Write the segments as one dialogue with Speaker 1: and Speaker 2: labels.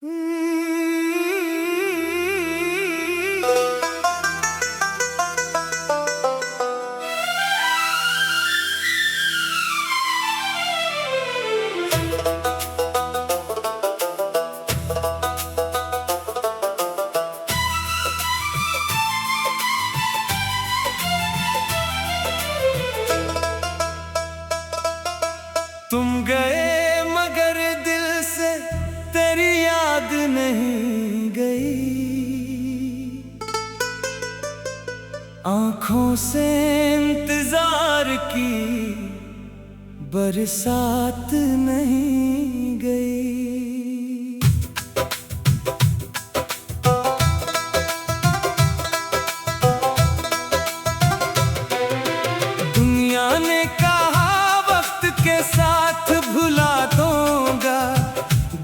Speaker 1: तुम गए मगर दिल से तेरी याद नहीं गई, आंखों से इंतजार की बरसात नहीं गई। दुनिया ने कहा वक्त के साथ भुला दूंगा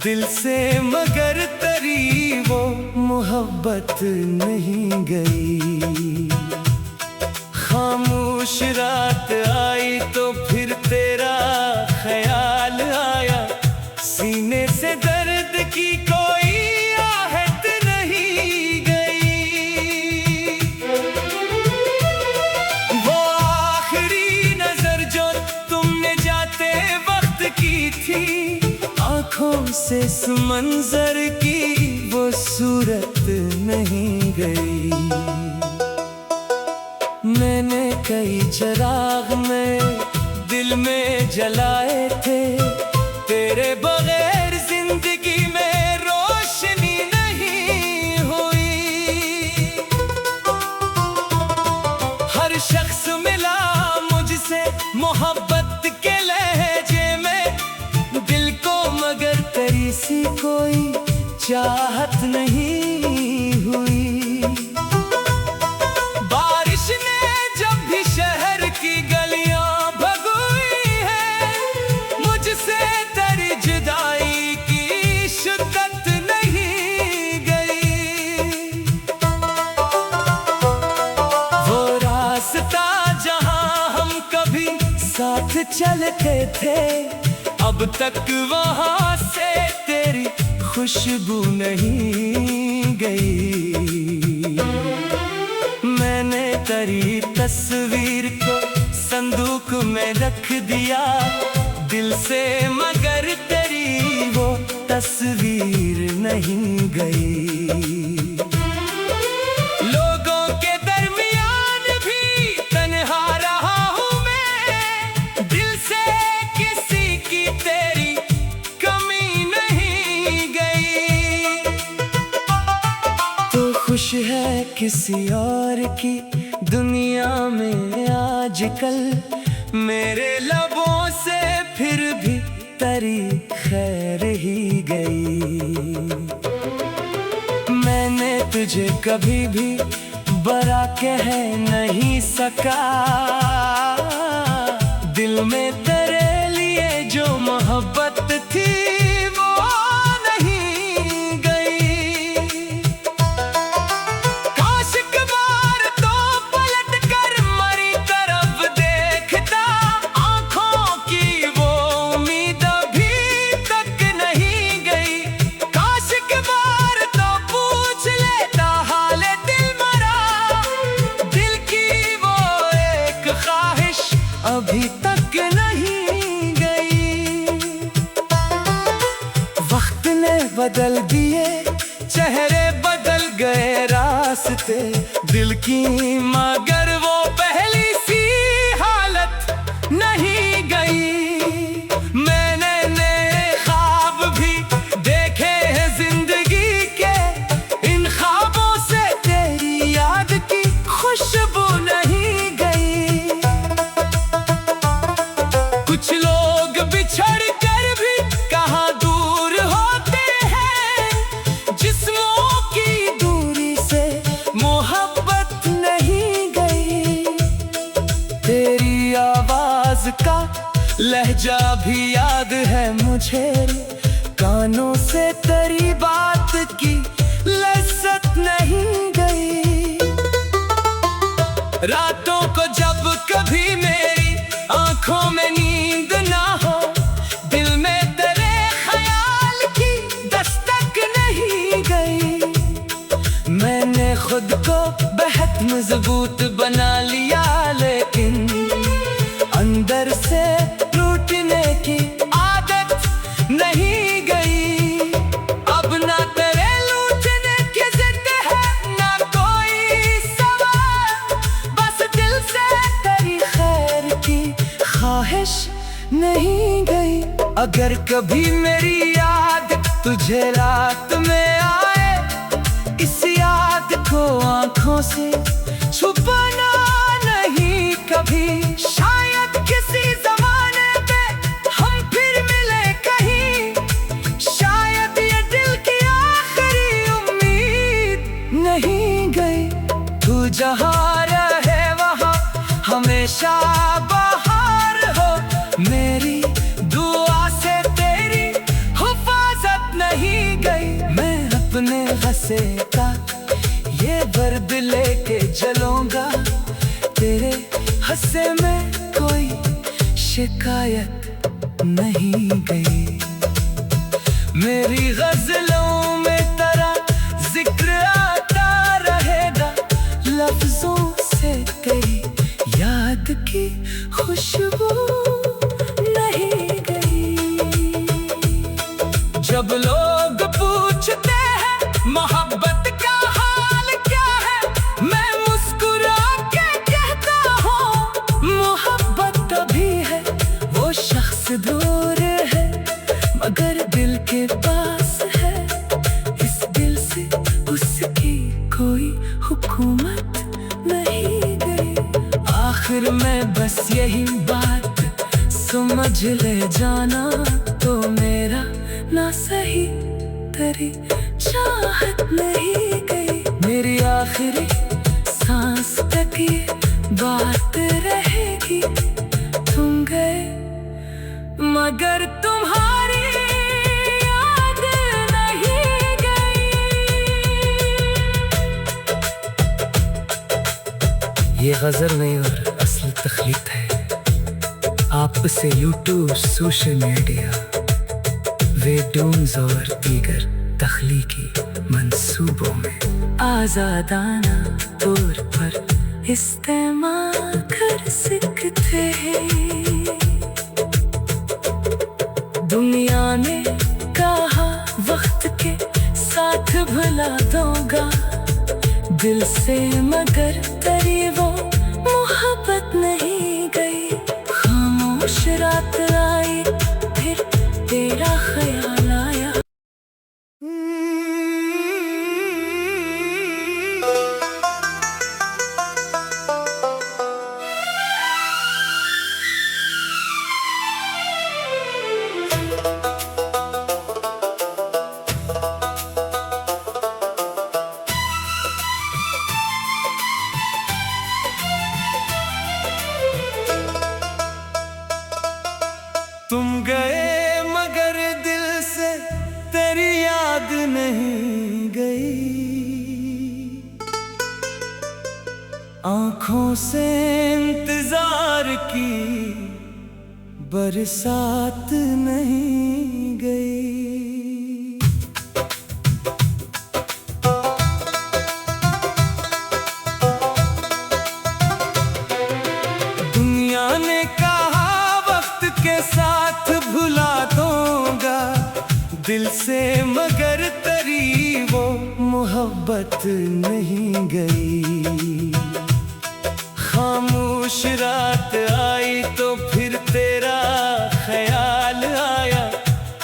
Speaker 1: दिल से, मगर तेरी वो मोहब्बत नहीं गई। खामोश रात आई तो फिर तेरा ख्याल आया, सीने से दर्द की कोई आहट नहीं गई। वो आखिरी नजर जो तुमने जाते वक्त की थी, आंखों से इस मंजर की वो सूरत नहीं गई। मैंने कई चिराग में दिल में जलाए थे, तेरे बगैर जिंदगी में रोशनी नहीं हुई। हर शख्स मिला मुझसे मोहब्बत के लहजे में, दिल को मगर तेरी सी कोई चाहत नहीं हुई। की गलियां भगोई है, मुझसे तेरी जुदाई की शिद्दत नहीं गई। वो रास्ता जहां हम कभी साथ चलते थे, अब तक वहां से तेरी खुशबू नहीं गई। मैंने तेरी तस्वीर को संदूक में रख दिया दिल से, मगर तेरी वो तस्वीर नहीं गई। लोगों के दरमियान भी तन्हा रहा हूँ मैं, दिल से किसी की तेरी कमी नहीं गई। तो खुश है किसी और की दुनिया में आजकल, मेरे लबों से फिर भी तेरी खैर ही गई। मैंने तुझे कभी भी बुरा कह नहीं सका, दिल में तेरे लिए जो मोहब्बत थी वो नहीं गई। काश एक बार तो पलट कर मरी तरफ देखता, आंखों की वो उम्मीद अभी तक नहीं गई। काश एक बार तो पूछ लेता हाल दिल मरा, दिल की वो एक ख्वाहिश अभी तक नहीं गई। वक्त ने बदल दिए चेहरे, बदल गए रास्ते दिल की, मगर वो पहली सी हालत नहीं गई। मैंने नए ख्वाब भी देखे हैं जिंदगी के, इन ख्वाबों से तेरी याद की खुशबू नहीं गई। कुछ लोग बिछड़ कर भी कहाँ दूर होते हैं, जिस्मों की दूरी से मोहब्बत नहीं गई। तेरी आवाज का लहजा भी याद है मुझे, कानों से तेरी बात की लज्जत नहीं गई। रातों को जब कभी मेरी आंखों में नींद ना हो, दिल में तेरे ख्याल की दस्तक नहीं मजबूत बना लिया, लेकिन अंदर से टूटने की आदत नहीं गई। अब ना तेरे लूटने की जिद है, ना कोई सवाल, बस दिल से तेरी खैर की ख्वाहिश नहीं गई। अगर कभी मेरी याद तुझे रात में आए, इस याद को आंखों से छुपाना नहीं कभी। शायद किसी ज़माने पे हम फिर मिले कहीं, शायद ये दिल की आखिरी उम्मीद नहीं गई। तू जहाँ रहे वहाँ हमेशा बाहर हो, मेरी दुआ से तेरी हिफाजत नहीं गई। मैं अपने हंसे का ये दर्द लेके चलूंगा, तेरे हंसे में कोई शिकायत नहीं गई। मेरी गजलों में तेरा जिक्र आता रहेगा, लफ्जों से तेरी याद की खुशबू नहीं गई। जब लोग पूछते हैं मोहब्बत का हाल क्या है, मैं मुस्कुरा के कहता हूँ मोहब्बत तभी है वो शख्स दूर है मगर दिल के पास है। इस दिल से उसकी कोई हुकूमत नहीं गई। आखिर में बस यही बात समझ ले जाना, तो मेरा ना सही तेरी चाहत नहीं गई। मेरी आखिरी सांस तक ये बात रहेगी, तुम गए मगर तुम्हारी याद नहीं गई। ये गजल नहीं और असल तख्लीक है, आपसे यूट्यूब, सोशल मीडिया, वेडून्स और दीगर तख्लीकी मंसूबों में आजादाना तौर पर इस्तेमाल कर सकते हैं। दुनिया ने कहा वक्त के साथ भुला दूंगा दिल से, मगर तेरी वो मोहब्बत नहीं गई। खामोश रात आई फिर तेरा ख्याल आया। तुम गए मगर दिल से तेरी याद नहीं गई। आंखों से इंतजार की बरसात नहीं गई। दुनिया ने कहा वक्त के साथ भुला दूंगा दिल से, मगर तेरी वो मोहब्बत नहीं गई। खामोश रात आई तो फिर तेरा ख्याल आया,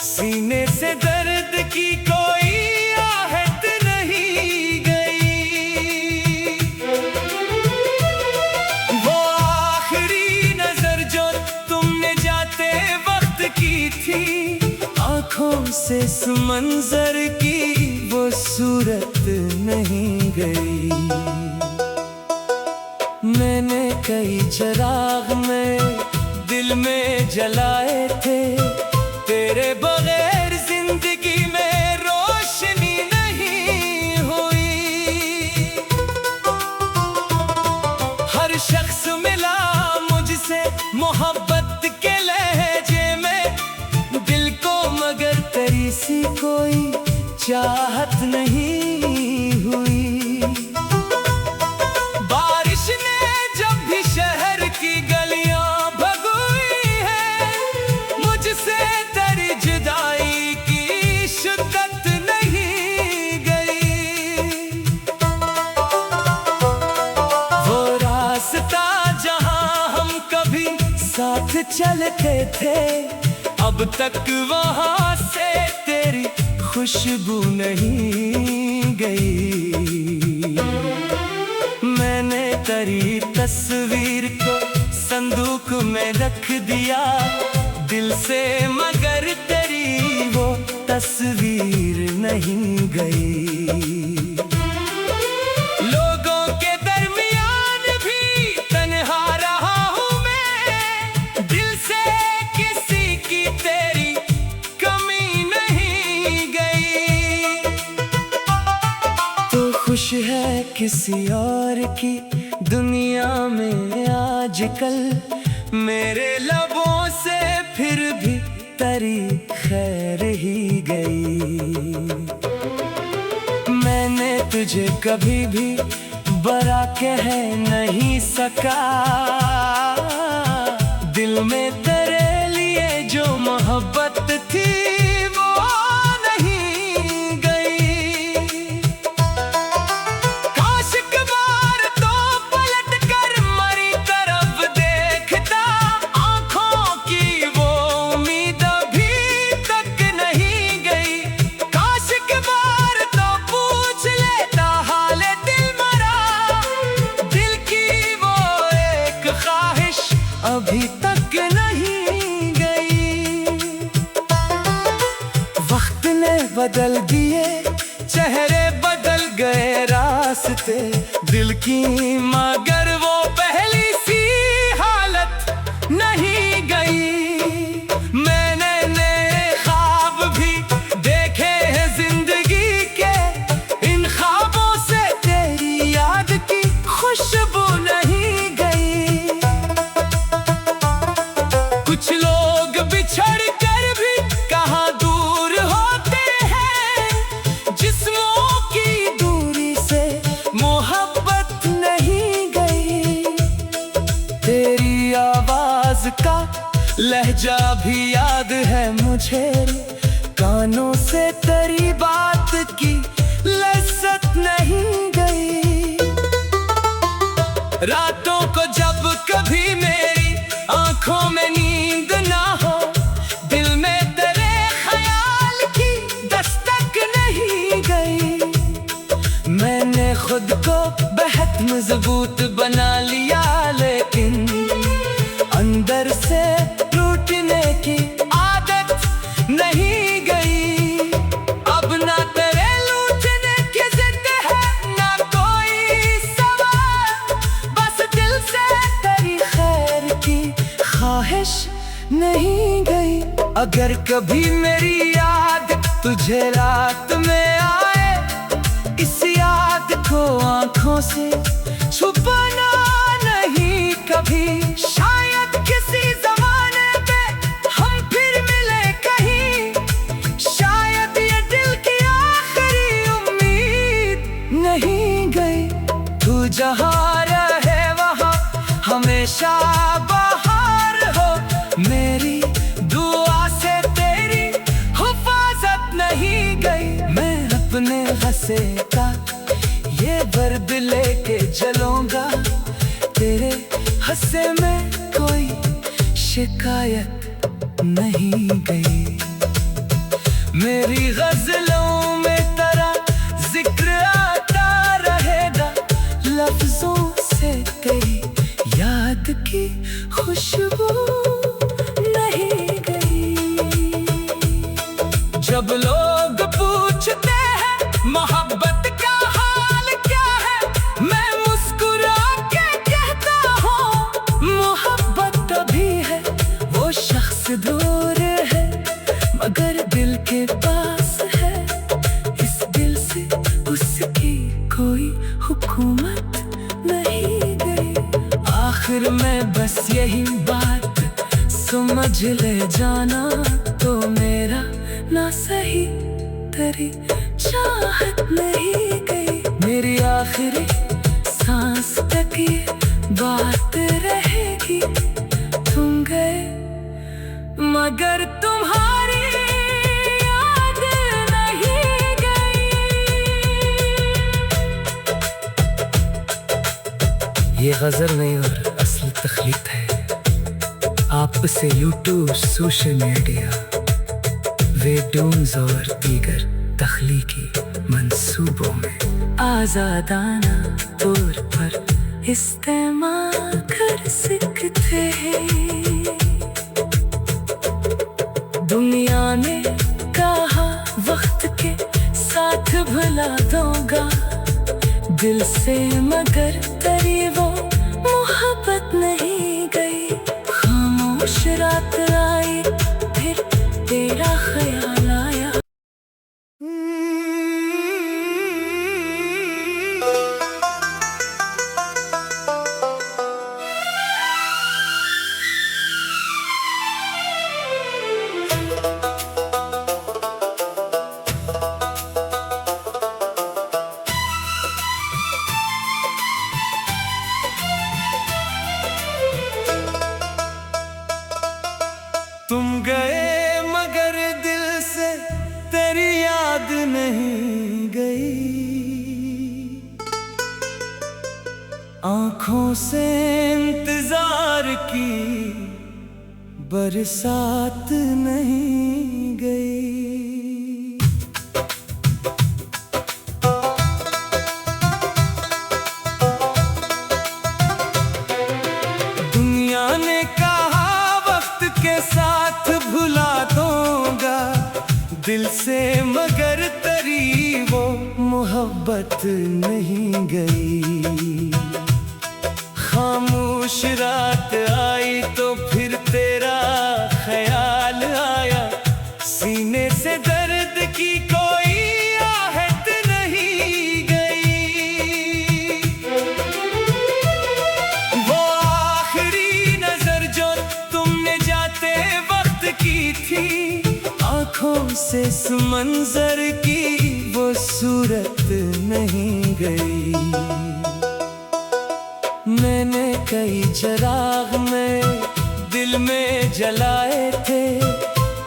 Speaker 1: सीने से दर्द की कोई आहट नहीं गई। वो आखिरी नजर जो तुमने जाते वक्त की थी, आंखों से इस मंजर की वो सूरत नहीं गई। मैंने कई चिराग में दिल में जलाए थे, तेरे बगैर जिंदगी में रोशनी नहीं हुई। हर शख्स मिला मुझसे मोहब्बत के लहजे में, दिल को मगर तेरी सी कोई चाहत नहीं हुई। चलते थे, अब तक वहां से तेरी खुशबू नहीं गई। मैंने तेरी तस्वीर को संदूक में रख दिया दिल से, मगर तेरी वो तस्वीर नहीं गई। लोगों के दरमियान भी तन्हा रहा हूँ मैं, दिल से किसी की तेरी कमी नहीं गई। तो खुश है किसी और की दुनिया में आजकल, मेरे लबों से फिर भी तेरी खैर ही गई। मैंने तुझे कभी भी बुरा कह नहीं सका, दिल में तेरे लिए जो मोहब्बत थी वो नहीं गई। काश एक बार तो पलट कर मरी तरफ देखता, आंखों की वो उम्मीद अभी तक नहीं गई। काश एक बार तो पूछ लेता हाल दिल मरा, दिल की वो एक ख्वाहिश अभी तक नहीं गई। वक्त ने बदल दिए चेहरे, बदल गए रास्ते दिल की, मगर वो पहली सी हालत नहीं गई। मैंने नए ख्वाब भी देखे हैं जिंदगी के, इन ख्वाबों से तेरी याद की खुशबू नहीं गई। कुछ लोग बिछड़ कर भी कहाँ दूर होते हैं, जिस्मों की दूरी से मोहब्बत नहीं गई। तेरी आवाज का लहजा भी याद है मुझे, कानों से तेरी बात की लज्जत नहीं गई। रातों को जब कभी मेरी आंखों में नींद ना हो, दिल में तेरे ख्याल की दस्तक नहीं गई। मैंने खुद को बेहद मजबूत बना लिया, लेकिन अंदर से टूटने की आदत नहीं गई। अब ना तेरे लूटने की जिद है, ना कोई सवाल, बस दिल से तेरी खैर की ख्वाहिश नहीं गई। अगर कभी मेरी याद तुझे रात में आए, इस याद को आंखों से छुपाना नहीं कभी। शायद किसी ज़माने में हम फिर मिले कहीं, शायद ये दिल की आखिरी उम्मीद नहीं गई। तू जहाँ रहे वहाँ हमेशा बाहर हो, मेरी दुआ से तेरी हिफाजत नहीं गई। मैं अपने हंसे का ये दर्द लेके चलूंगा, तेरे हंसे में कोई शिकायत नहीं गई। मेरी गजलों में तेरा जिक्र आता रहेगा, लफ्जों से तेरी याद की खुशबू नहीं गई। जब लोग पूछते हैं मोहब्बत का हाल क्या है, मैं मुस्कुरा के कहता हूँ मोहब्बत तभी है, वो शख्स दूर है मगर दिल के पास है। इस दिल से उसकी कोई हुकूमत नहीं गई। आखिर में बस यही बात समझ ले जाना, तो मेरा ना सही तेरी चाहत नहीं गई। मेरी आखिरी सांस तक ये बात रहेगी, तुम गए मगर तुम्हारी याद नहीं गई। ये गजल नहीं और असल तख्लीक है। आप
Speaker 2: अब से यूट्यूब, सोशल मीडिया, वीडियोज़ और दीगर तख्लीकी मंसूबों में आज़ादाना तौर पर इस्तेमाल कर सकते हैं। दुनिया ने कहा वक्त के साथ भुला दूंगा दिल से, मगर तेरी वो मोहब्बत नहीं गई। खामोश रात आई फिर तेरा ख्याल आया।
Speaker 1: तुम गए मगर दिल से तेरी याद नहीं गई। आंखों से इंतजार की बरसात नहीं गई। दुनिया ने कहा वक्त के साथ भुला दूंगा दिल से, मगर तेरी वो मोहब्बत नहीं गई। खामोश रात आई तो फिर तेरा ख्याल आया। सीने से दर्द की कोई आहट नहीं गई। वो आखिरी नजर जो तुमने जाते वक्त की थी, आंखों से इस मंजर की वो सूरत नहीं गई। मैंने कई चिराग में दिल में जलाए थे,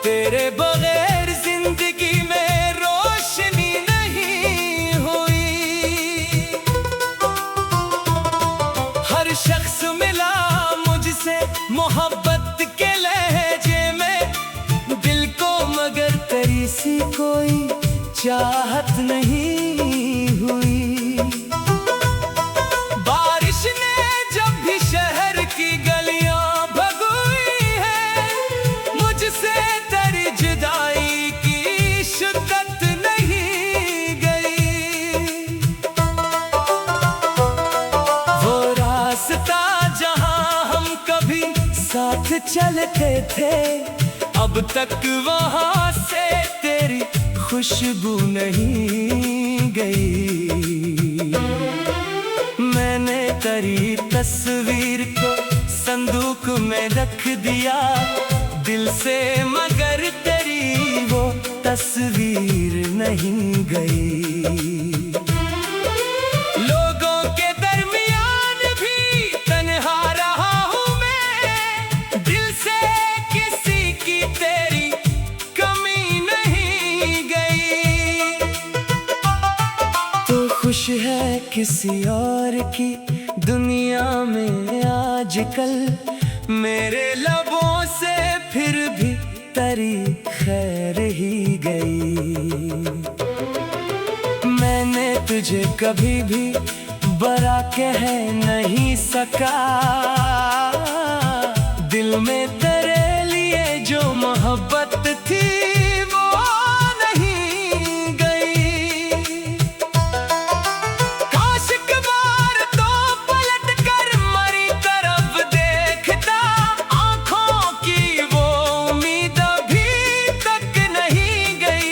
Speaker 1: तेरे बगैर जिंदगी में रोशनी नहीं हुई। हर शख्स मिला मुझसे मोहब्बत के लहजे में, दिल को मगर तेरी सी कोई चाहत नहीं हुई। बारिश ने जब भी शहर की गलियां भगोई है, मुझसे तेरी जुदाई की शिद्दत नहीं गई। वो रास्ता जहां हम कभी साथ चलते थे, अब तक वहां से तेरी खुशबू नहीं गई। मैंने तेरी तस्वीर को संदूक में रख दिया दिल से, मगर तेरी वो तस्वीर नहीं गई। लोगों के दरमियान भी तन्हा रहा हूँ मैं, दिल से किसी की तेरी कमी नहीं गई। तो खुश है किसी और की दुनिया में आजकल, मेरे लबों से फिर भी तेरी खैर ही गई। मैंने तुझे कभी भी बुरा कह नहीं सका, दिल में तेरे लिए जो मोहब्बत थी वो नहीं गई। काश एक बार तो पलट कर मरी तरफ देखता, आंखों की वो उम्मीद अभी तक नहीं गई।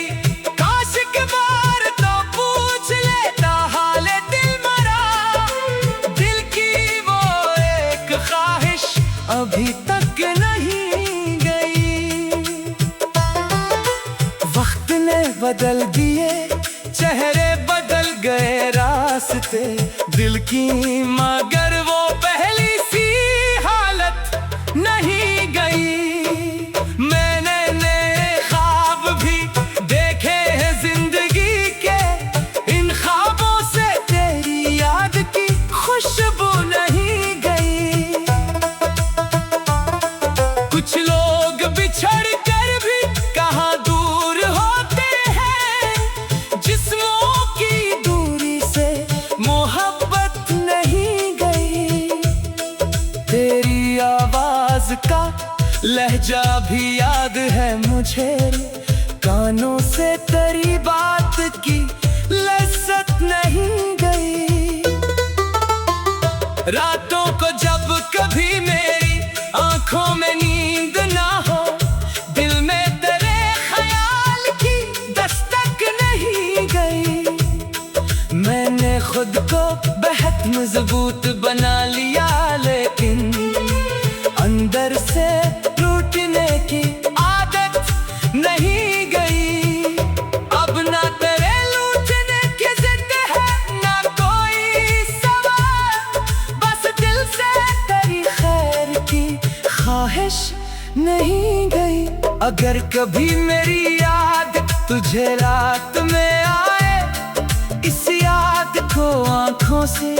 Speaker 1: काश एक बार तो पूछ लेता हाल दिल मरा, दिल की वो एक ख्वाहिश अभी तक नहीं गई। वक्त ने बदल दिए चेहरे, बदल गए रास्ते दिल की, मगर वो पहली सी हालत नहीं गई। मैंने नए ख्वाब भी देखे हैं जिंदगी के, इन ख्वाबों से तेरी याद की खुशबू नहीं गई। कुछ लहजा भी याद है मुझे, कानों से तेरी बात की लज्जत नहीं गई। रातों को जब कभी मेरी आंखों में नींद ना हो, दिल में तेरे ख्याल की दस्तक नहीं गई। मैंने खुद को बेहद मजबूत बना लिया, लेकिन अंदर से टूटने की आदत नहीं गई। अब ना तेरे लूटने की जिद है, ना कोई सवाल, बस दिल से तेरी खैर की ख्वाहिश नहीं गई। अगर कभी मेरी याद तुझे रात में आए, इस याद को आंखों से